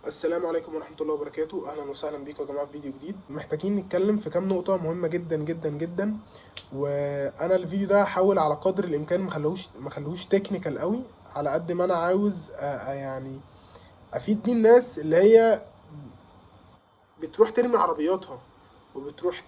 السلام عليكم ورحمة الله وبركاته. أهلا وسهلا بيكم يا جماعة في فيديو جديد. محتاجين نتكلم في كام نقطة مهمة جدا جدا جدا، وأنا الفيديو ده هحاول على قدر الإمكان مخلوهوش تكنيكال قوي، على قد ما أنا عاوز يعني أفيد بيه الناس اللي هي بتروح ترمي عربياتها، وبتروح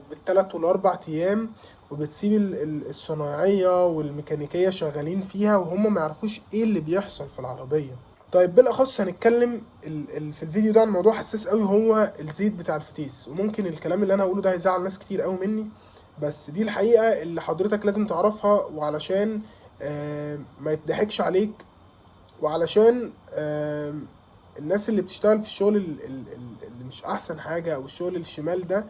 بالتلات والأربع أيام، وبتسيب الصنايعية والميكانيكية شغالين فيها وهم ما يعرفوش إيه اللي بيحصل في العربية. طيب بالأخص هنتكلم في الفيديو ده عن موضوع حساس قوي، هو الزيت بتاع الفتيس. وممكن الكلام اللي أنا هقوله ده هيزعل ناس كتير قوي مني، بس دي الحقيقة اللي حضرتك لازم تعرفها، وعلشان ما يتضحكش عليك، وعلشان الناس اللي بتشتغل في الشغل اللي مش احسن حاجة او الشغل الشمال ده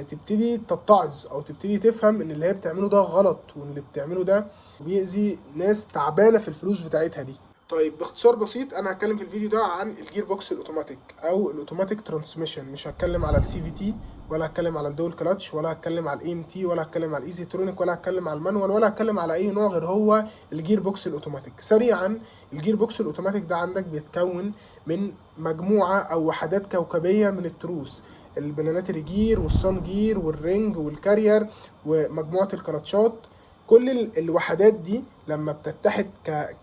تبتدي تتعظ او تبتدي تفهم ان اللي هي بتعمله ده غلط، وان اللي بتعمله ده بيأذي ناس تعبانة في الفلوس بتاعتها دي. طيب باختصار بسيط انا هتكلم في الفيديو ده عن الجير بوكس الاوتوماتيك او الاوتوماتيك ترانسميشن. مش هتكلم على السي في تي، ولا هتكلم على الدول كلاتش، ولا هتكلم على الاي ام تي، ولا هتكلم على الايزي ترونيك، ولا هتكلم على المانوال، ولا هتكلم على اي نوع غير هو الجير بوكس الاوتوماتيك. سريعا، الجير بوكس الاوتوماتيك ده عندك بيتكون من مجموعة او وحدات كوكبية من التروس: البناناتري جير والصن جير والرينج والكارير ومجموعة الكلاتشات. كل الوحدات دي لما بتتحد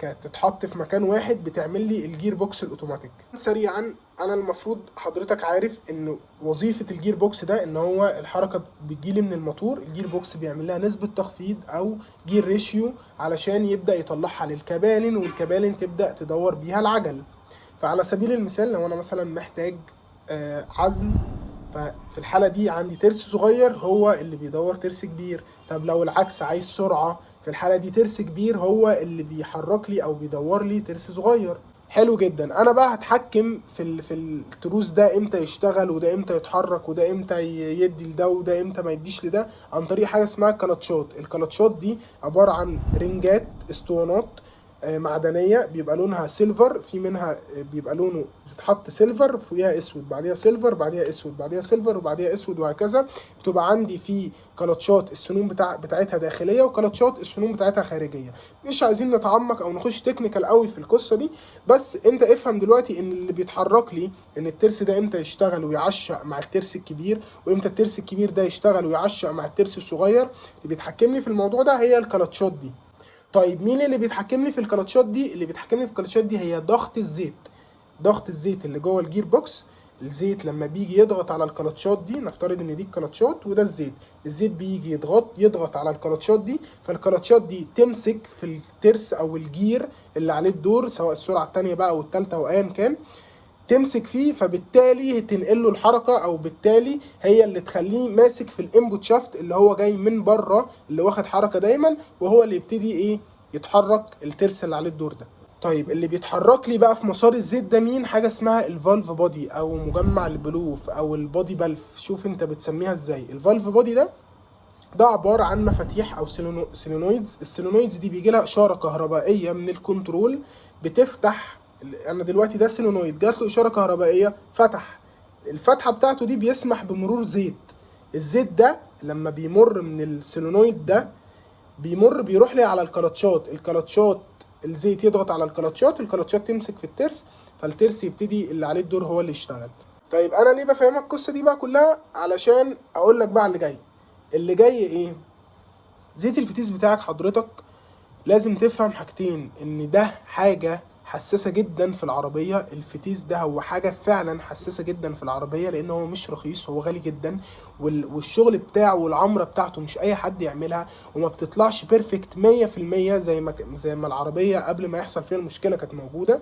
تتحط في مكان واحد بتعمل لي الجير بوكس الاوتوماتيك. سريعا، انا المفروض حضرتك عارف ان وظيفة الجير بوكس ده ان هو الحركة بتجيلي من الموتور، الجير بوكس بيعمل لها نسبة تخفيض او جير ريشيو علشان يبدأ يطلعها للكبالن، والكبالن تبدأ تدور بيها العجل. فعلى سبيل المثال لو انا مثلا محتاج عزم، ففي الحالة دي عندي ترس صغير هو اللي بيدور ترس كبير. طب لو العكس، عايز سرعة، في الحالة دي ترس كبير هو اللي بيحرك لي او بيدور لي ترس صغير. حلو جدا. انا بقى هتحكم في التروس ده امتى يشتغل، وده امتى يتحرك، وده امتى يدي لده، وده امتى ما يديش لده، عن طريق حاجة اسمها الكلاتشات. الكلاتشات دي عبارة عن رنجات، اسطوانات معدنيه، بيبقى لونها سيلفر، في منها بيبقى لونه بتتحط سيلفر فوقيها اسود، بعديها سيلفر، بعديها اسود، بعديها سيلفر، وبعديها اسود، وهكذا. بتبقى عندي في كلاتشات السنون بتاعتها داخليه، وكلاتشات السنون بتاعتها خارجيه. مش عايزين نتعمق او نخش تكنيكال قوي في القصه دي، بس انت افهم دلوقتي ان اللي بيتحرك لي ان الترس ده امتى يشتغل ويعشق مع الترس الكبير، وامتى الترس الكبير ده يشتغل ويعشق مع الترس الصغير. اللي بيتحكم لي في الموضوع ده هي الكلاتشات دي. طيب مين اللي بيتحكم لي في الكلاتشات دي؟ اللي بيتحكم لي في الكلاتشات دي هي ضغط الزيت. ضغط الزيت اللي جوه الجير بوكس. الزيت لما بيجي يضغط على الكلاتشات دي، نفترض ان دي الكلاتشات وده الزيت، الزيت بيجي يضغط على الكلاتشات دي، فالكلاتشات دي تمسك في الترس او الجير اللي عليه الدور، سواء السرعه الثانيه بقى او الثالثه او ايا كان، تمسك فيه، فبالتالي تنقل له الحركه، او بالتالي هي اللي تخليه ماسك في الانبوت شافت اللي هو جاي من بره، اللي واخد حركه دايما، وهو اللي يبتدي يتحرك الترس اللي عليه الدور ده. طيب اللي بيتحرك لي بقى في مسار الزيت ده مين؟ حاجه اسمها الفالف بودي او مجمع البلوف او البودي بلف، شوف انت بتسميها ازاي. الفالف بودي ده عباره عن مفاتيح او سيلينويدز. السيلينويدز دي بيجي لها اشاره كهربائيه من الكنترول بتفتح. انا دلوقتي ده سيلينويد جات له اشاره كهربائيه، فتح. الفتحه بتاعته دي بيسمح بمرور زيت. الزيت ده لما بيمر من السيلينويد ده بيروح لي على الكلاتشات. الزيت يضغط على الكلاتشات تمسك في الترس، فالترس يبتدي اللي عليه الدور هو اللي يشتغل. طيب انا ليه بفهمك القصه دي بقى كلها؟ علشان اقول لك بقى اللي جاي. اللي جاي ايه؟ زيت الفتيس بتاعك حضرتك لازم تفهم حاجتين: ان ده حاجة حساسة جدا في العربية. الفتيس ده هو حاجة فعلا حساسة جدا في العربية، لان هو مش رخيص، هو غالي جدا، والشغل بتاعه والعمرة بتاعته مش اي حد يعملها، وما بتطلعش بيرفكت 100% زي ما العربية قبل ما يحصل فيها المشكلة كانت موجودة.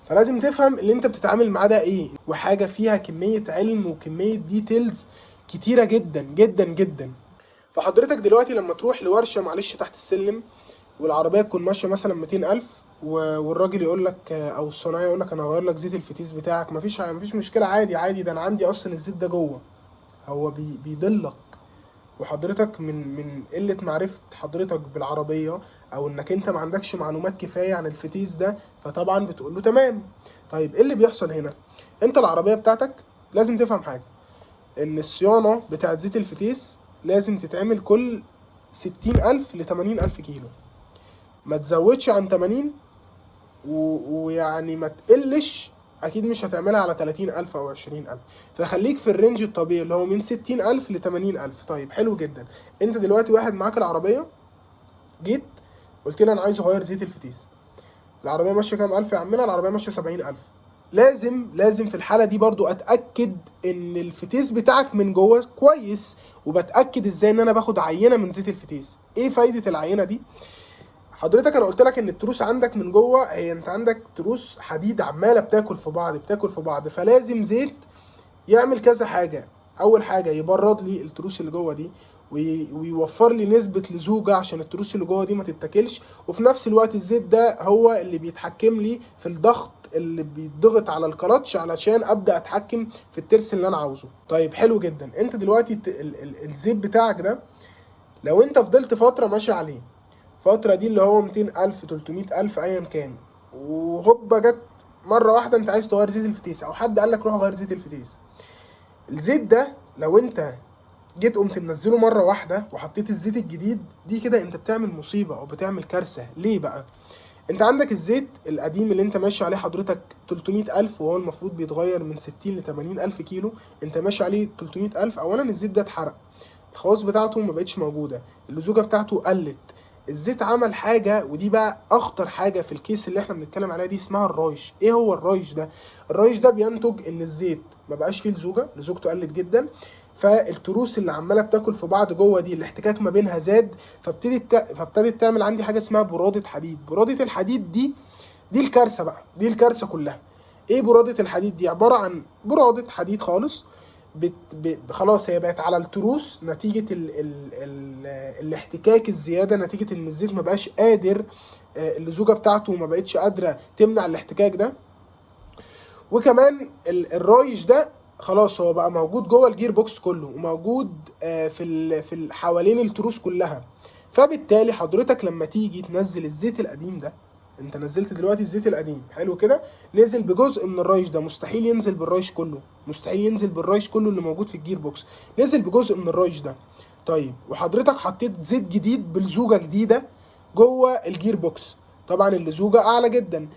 فلازم تفهم اللي انت بتتعامل معاه ده ايه، وحاجة فيها كمية علم وكمية ديتيلز كتيرة جدا جدا جدا. فحضرتك دلوقتي لما تروح لورشة معلش تحت السلم، والعربية تكون ماشية مثلا 200,000، والراجل يقول لك أو الصنايعي يقول لك أنا هغير لك زيت الفتيس بتاعك، مفيش مشكلة، عادي عادي، ده أنا عندي أصلا الزيت ده جوه. هو بيضلك، وحضرتك من قلة معرفة حضرتك بالعربية، أو إنك أنت ما عندكش معلومات كفاية عن الفتيس ده، فطبعا بتقول له تمام. طيب إيه اللي بيحصل هنا؟ أنت العربية بتاعتك لازم تفهم حاجة: ان الصيانة بتاعت زيت الفتيس لازم تتعمل كل 60,000 ل80,000 كيلو، ما تزودش عن 80، ويعني ما تقلش اكيد مش هتعملها على 30,000 او 20,000. فخليك في الرينج الطبيعي اللي هو من 60,000 ل80,000. طيب حلو جدا. انت دلوقتي واحد معاك العربيه، جيت قلت لي انا عايز اغير زيت الفتيس. العربيه ماشيه كام الف يا عمنا؟ العربيه ماشيه 70,000. لازم في الحاله دي برضو اتاكد ان الفتيس بتاعك من جوه كويس. وبتاكد ازاي؟ ان انا باخد عينه من زيت الفتيس. ايه فايده العينه دي؟ حضرتك انا قلت لك ان التروس عندك من جوه، هي انت عندك تروس حديد عماله بتاكل في بعض، فلازم زيت يعمل كذا حاجه. اول حاجه يبرد لي التروس اللي جوه دي، ويوفر لي نسبه لزوجه عشان التروس اللي جوه دي ما تتاكلش. وفي نفس الوقت الزيت ده هو اللي بيتحكم لي في الضغط اللي بيتضغط على الكلاتش علشان ابدا اتحكم في الترس اللي انا عاوزه. طيب حلو جدا. انت دلوقتي الزيت بتاعك ده لو انت فضلت فتره ماشي عليه، الفترة دي اللي هو 200,000 300,000 أيا كان، وهوبا جت مرة واحدة أنت عايز تغير زيت الفتيس، أو حد قالك روح غير زيت الفتيس. الزيت ده لو أنت جيت قمت منزله مرة واحدة وحطيت الزيت الجديد، دي كده أنت بتعمل مصيبة أو بتعمل كارثة. ليه بقى؟ أنت عندك الزيت القديم اللي أنت ماشي عليه حضرتك 300,000، وهو المفروض بيتغير من 60 ل 80,000 كيلو، أنت ماشي عليه 300,000. أولا الزيت ده اتحرق، الخواص بتاعته ما بقتش موجودة، اللزوجة بتاعته قلت. الزيت عمل حاجة، ودي بقى اخطر حاجة في الكيس اللي احنا بنتكلم عليها دي، اسمها الرايش. ايه هو الرايش ده؟ الرايش ده بينتج ان الزيت ما بقاش فيه لزوجته قلت جدا، فالتروس اللي عماله بتاكل في بعض جوه دي الاحتكاك ما بينها زاد، فابتدت تعمل عندي حاجه اسمها برادة حديد. برادة الحديد دي الكارثه بقى، دي الكارثه كلها. ايه برادة الحديد دي؟ عباره عن برادة حديد خالص، خلاص هي بقت على التروس نتيجة الاحتكاك الزيادة، نتيجة ان الزيت ما بقاش قادر، اللزوجة بتاعته ما بقتش قادرة تمنع الاحتكاك ده. وكمان الرايش ده خلاص هو بقى موجود جوه الجير بوكس كله، وموجود في حوالين التروس كلها. فبالتالي حضرتك لما تيجي تنزل الزيت القديم ده، انت نزلت دلوقتي الزيت القديم حلو كده، نزل بجزء من الرايش ده، مستحيل ينزل بالرايش كله، مستحيل ينزل بالرايش كله اللي موجود في الجير بوكس، نزل بجزء من الرايش ده. طيب وحضرتك حطيت زيت جديد بلزوجه جديده جوه الجير بوكس، طبعا اللزوجه اعلى جدا.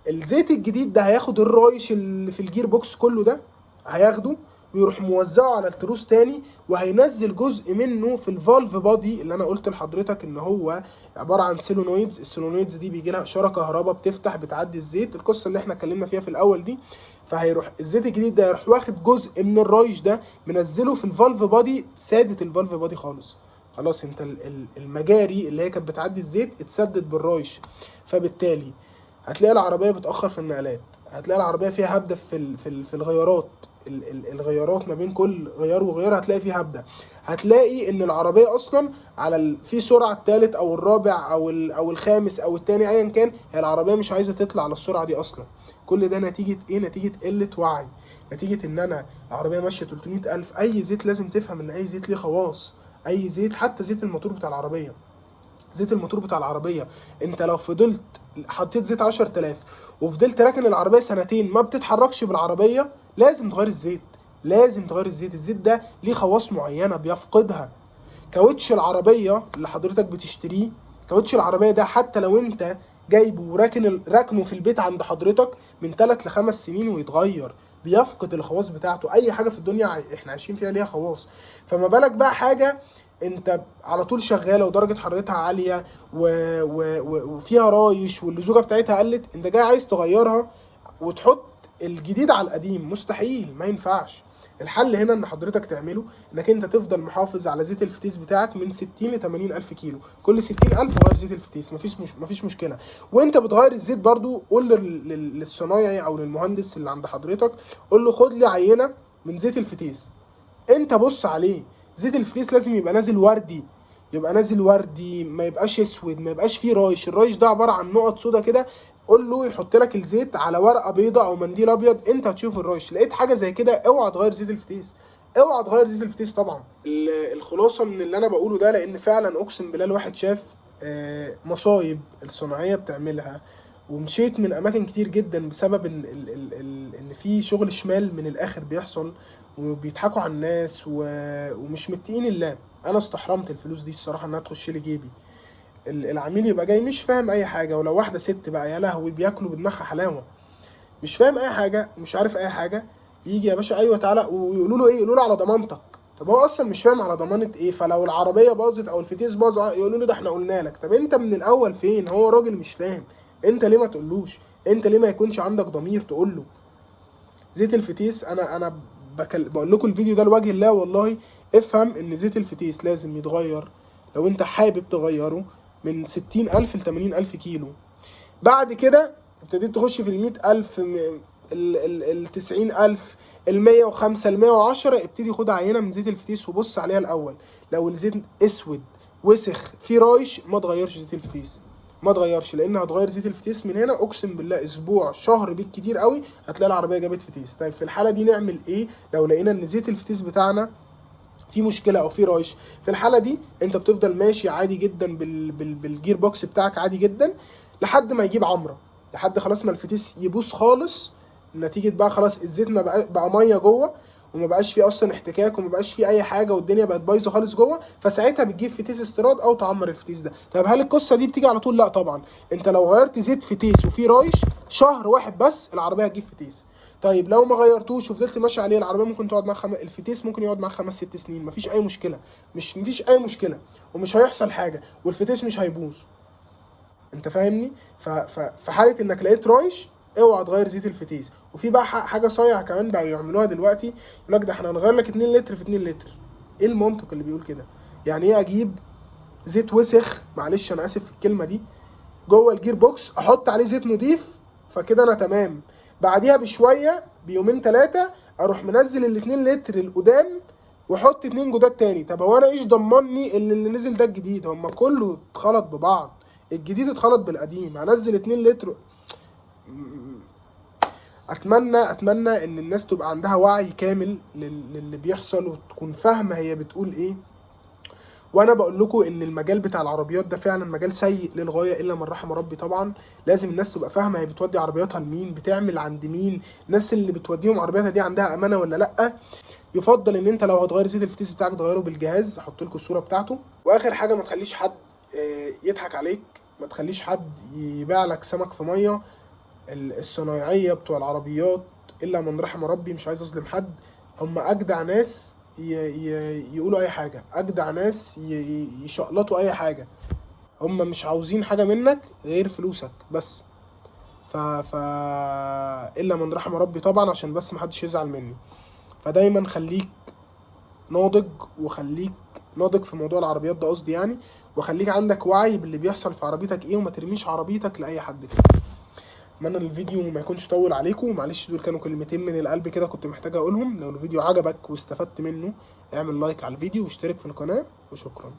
الزيت الجديد ده هياخد الرايش اللي في الجير بوكس كله ده، هياخده ويروح موزعه على التروس تاني، وهينزل جزء منه في الفالف بادي اللي انا قلت لحضرتك ان هو عباره عن سيلونويدز. السيلونويدز دي بيجي لها اشاره كهرباء بتفتح بتعدي الزيت، القصه اللي احنا اتكلمنا فيها في الاول دي. فهيروح الزيت الجديد ده يروح واخد جزء من الرايش ده منزله في الفالف بادي، سادت الفالف بادي خالص. خلاص انت المجاري اللي هي كانت بتعدي الزيت اتسدد بالرايش. فبالتالي هتلاقي العربيه بتاخر في النقلات، هتلاقي العربيه فيها هبده في الغيارات، الغيارات ما بين كل غيار وغيار هتلاقي فيه هبده. هتلاقي ان العربيه اصلا على في سرعه الثالث او الرابع او الخامس او الثاني ايا كان، هي العربيه مش عايزه تطلع على السرعه دي اصلا. كل ده نتيجه ايه؟ نتيجه قله وعي، نتيجه ان انا العربيه ماشيه 300,000. اي زيت لازم تفهم ان اي زيت ليه خواص، اي زيت، حتى زيت الموتور بتاع العربيه. زيت الموتور بتاع العربيه انت لو فضلت حطيت زيت 10,000 وفضلت راكن العربيه سنتين ما بتتحركش بالعربيه، لازم تغير الزيت، لازم تغير الزيت. الزيت ده ليه خواص معينه بيفقدها. كاوتش العربيه اللي حضرتك بتشتريه، كاوتش العربيه ده حتى لو انت جايبه راكنه في البيت عند حضرتك من 3 ل5 سنين ويتغير، بيفقد الخواص بتاعته. اي حاجه في الدنيا احنا عايشين فيها ليها خواص، فما بالك بقى حاجه انت على طول شغاله ودرجه حرارتها عاليه وفيها رايش واللزوجه بتاعتها قلت، انت جاي عايز تغيرها وتحط الجديد على القديم؟ مستحيل، ما ينفعش. الحل هنا ان حضرتك تعمله انك انت تفضل محافظ على زيت الفتيس بتاعك من 60 ل 80 الف كيلو، كل 60,000 غير زيت الفتيس، مفيش مشكله. وانت بتغير الزيت برضو قول للصنايعي او للمهندس اللي عند حضرتك، قول له خد لي عينه من زيت الفتيس، انت بص عليه. زيت الفتيس لازم يبقى نازل وردي، يبقى نازل وردي، ما يبقاش اسود، ما يبقاش فيه رايش. الرايش ده عباره عن نقط سودا كده، قول له يحط لك الزيت على ورقه بيضاء او منديل ابيض، انت هتشوف الرايش. لقيت حاجه زي كده اوعى تغير زيت الفتيس، اوعى تغير زيت الفتيس طبعا. الخلاصه من اللي انا بقوله ده، لان فعلا اقسم بالله الواحد شاف مصايب الصناعيه بتعملها، ومشيت من اماكن كتير جدا بسبب ان في شغل شمال من الاخر بيحصل، وبيضحكوا على الناس ومش متقين الله. انا استحرمت الفلوس دي الصراحه انها تخش لي جيبي. العميل يبقى جاي مش فاهم اي حاجه، ولو واحده ست بقى يا لهوي بياكلوا بدماغها حلاوه. مش فاهم اي حاجه ومش عارف اي حاجه، يجي يا باشا ايوه تعالى، ويقولوا له ايه، يقولوا له على ضمانتك. طب هو اصلا مش فاهم على ضمانه ايه. فلو العربيه باظت او الفتيس باظ يقولوا له ده احنا قلنا لك. طب انت من الاول فين؟ هو راجل مش فاهم، انت ليه ما تقولوش؟ انت ليه ما يكونش عندك ضمير تقول له؟ زيت الفتيس، انا بقول لكم الفيديو ده لوجه الله والله. افهم ان زيت الفتيس لازم يتغير لو انت حابب تغيره من 60,000 ل 80,000 كيلو. بعد كده ابتديت تخش في ال100,000، ال90,000، ال105، ال110، ابتدي خد عينه من زيت الفتيس وبص عليها الاول. لو الزيت اسود وسخ فيه رايش، ما تغيرش زيت الفتيس، ما تغيرش. لان هتغير زيت الفتيس من هنا اقسم بالله اسبوع شهر بالكتير قوي هتلاقي العربيه جابت فتيس. طيب في الحاله دي نعمل ايه لو لقينا ان زيت الفتيس بتاعنا في مشكله او في رايش؟ في الحاله دي انت بتفضل ماشي عادي جدا بالجير بوكس بتاعك عادي جدا لحد ما يجيب عمره، لحد خلاص ما الفتيس يبوظ خالص، نتيجه بقى خلاص الزيت ما بقى ميه جوه، وما بقاش فيه اصلا احتكاك، وما بقاش فيه اي حاجه، والدنيا بقت بايظه خالص جوه. فساعتها بتجيب فتيس استيراد او تعمر الفتيس ده. طب هل القصه دي بتيجي على طول؟ لا طبعا. انت لو غيرت زيت فتيس وفيه رايش شهر واحد بس العربيه هتجيب فتيس. طيب لو ما غيرتوش وفضلت ماشي عليه، العربيه ممكن تقعد معاك الفتيس ممكن يقعد معاك 5 6 سنين، مفيش اي مشكله، مفيش اي مشكله، ومش هيحصل حاجه، والفتيس مش هيبوظ. انت فاهمني؟ في حاله انك لقيت رايش، اوعى تغير زيت الفتيس. وفي بقى حاجه صايعه كمان بقوا يعملوها دلوقتي، يقول لك ده احنا هنغير لك 2 لتر في 2 لتر. ايه المنطق اللي بيقول كده؟ يعني ايه اجيب زيت وسخ، معلش انا اسف في الكلمه دي، جوه الجير بوكس، احط عليه زيت نضيف فكده انا تمام، بعديها بشويه بيومين 3 اروح منزل ال2 لتر القدام واحط 2 جداد تاني؟ طب هو انا ايش ضمني ان اللي نزل ده الجديد؟ هما كله اتخلط ببعض، الجديد اتخلط بالقديم، هنزل 2 لتر. اتمنى ان الناس تبقى عندها وعي كامل للي بيحصل، وتكون فاهمه هي بتقول ايه. وانا بقول لكم ان المجال بتاع العربيات ده فعلا مجال سيء للغايه الا من رحم ربي طبعا. لازم الناس تبقى فاهمه هي بتودي عربياتها لمين، بتعمل عند مين، الناس اللي بتوديهم عربياتها دي عندها امانه ولا لا. يفضل ان انت لو هتغير زيت الفتيس بتاعك تغيره بالجهاز، احط لكم الصوره بتاعته. واخر حاجه، ما تخليش حد يضحك عليك، ما تخليش حد يبيع لك سمك في ميه. الصنايعيه بتوع العربيات الا من رحم ربي، مش عايز اظلم حد، هم اجدع ناس يقولوا اي حاجه، اجدع ناس يشقلطوا اي حاجه. هم مش عاوزين حاجه منك غير فلوسك بس. ف الا من رحم ربي طبعا، عشان بس محدش يزعل مني. فدايما خليك ناضج، وخليك ناضج في موضوع العربيات ده قصدي يعني، وخليك عندك وعي باللي بيحصل في عربيتك ايه، وما ترميش عربيتك لاي حد كده. اتمنى الفيديو ما يكونش طول عليكم، معلش دول كانوا كلمتين من القلب كده كنت محتاج اقولهم. لو الفيديو عجبك واستفدت منه اعمل لايك على الفيديو واشترك في القناة، وشكرا.